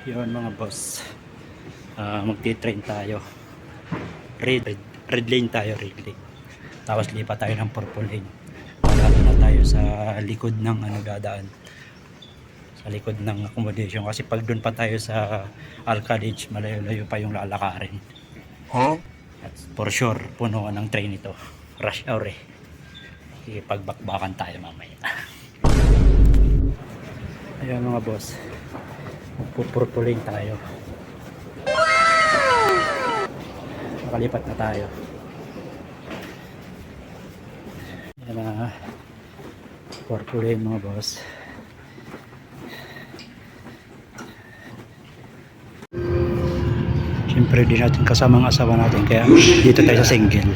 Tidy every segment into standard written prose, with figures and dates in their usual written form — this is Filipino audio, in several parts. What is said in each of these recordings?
Yun mga boss, magti-train tayo. Red lane tayo, red lane. Tapos lipat tayo ng purple lane. Para na tayo sa likod ng dadaan. Sa likod ng accommodation. Kasi pag doon pa tayo sa Alcalage, malayo-layo pa yung lalakarin. At for sure, puno ng train ito. Rush hour eh. Ipagbakbakan tayo mamaya. Ayan mga boss, magpupurpulin tayo. Makalipat na tayo. Ayan na, purpulin mga boss. Siyempre di natin kasama ang asawa natin, kaya dito tayo sa single.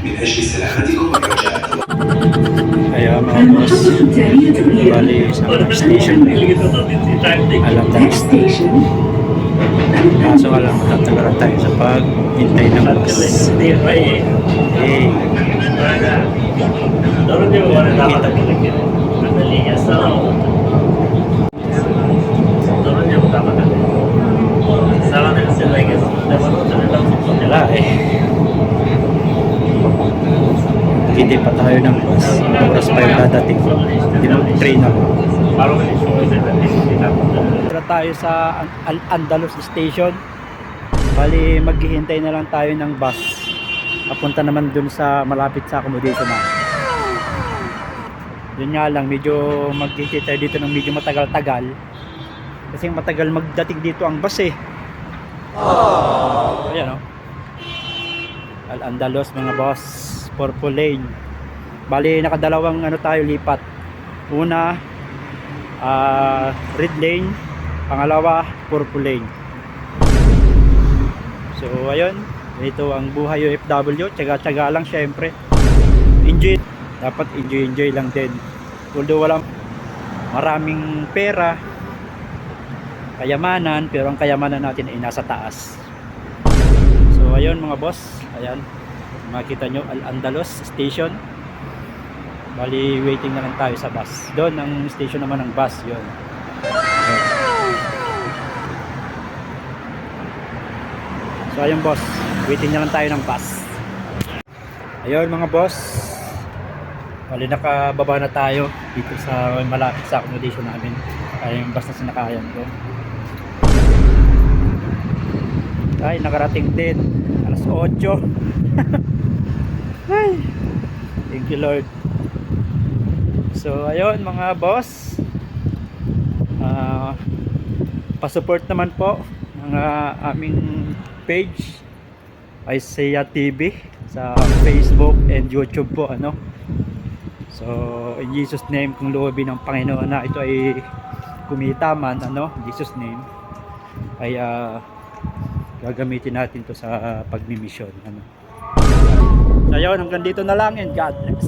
Kaya mga boss, bali sa station alam na station. Kaso alam, tatagalan tayo sa paghintay ng bus. Okay. Wala eh. Hindi pa tayo ng bus. Oras pa yung dadating. Hindi mo train ako. Tara tayo sa Al-Andalus Station. Bali maghihintay na lang tayo ng bus. Papunta naman dun sa malapit sa accommodation na. Yun nga lang, medyo maghihintay tayo dito ng medyo matagal-tagal. Kasi matagal magdating dito ang bus eh. Ayan o. Al-Andalus mga boss, purple lane. Bali nakadalawang tayo lipat. Una red lane, pangalawa purple lane. So ayun, ito ang buhay OFW, tsaga-tsaga lang syempre. Enjoy, dapat enjoy lang din. Although walang maraming pera, kayamanan, pero ang kayamanan natin ay nasa taas. So ayun mga boss, ayan, makita nyo Al-Andalus Station. Bali waiting na lang tayo sa bus. Doon ang station naman ng bus, yun. So ayun boss, waiting na lang tayo ng bus. Ayun mga boss, bali nakababa na tayo dito sa malapit sa accommodation namin. Ay yung bus na sinakayan ko. Ay, nakarating din. Alas 8. Ay, thank you Lord. So ayun mga boss, pasupport naman po ng aming page Isaiah TV sa Facebook and YouTube po So in Jesus name, kung loobin ng Panginoon na ito ay kumita man in Jesus name, ay gagamitin natin to sa pagmi-mission So ayun, hanggang dito na lang and God bless.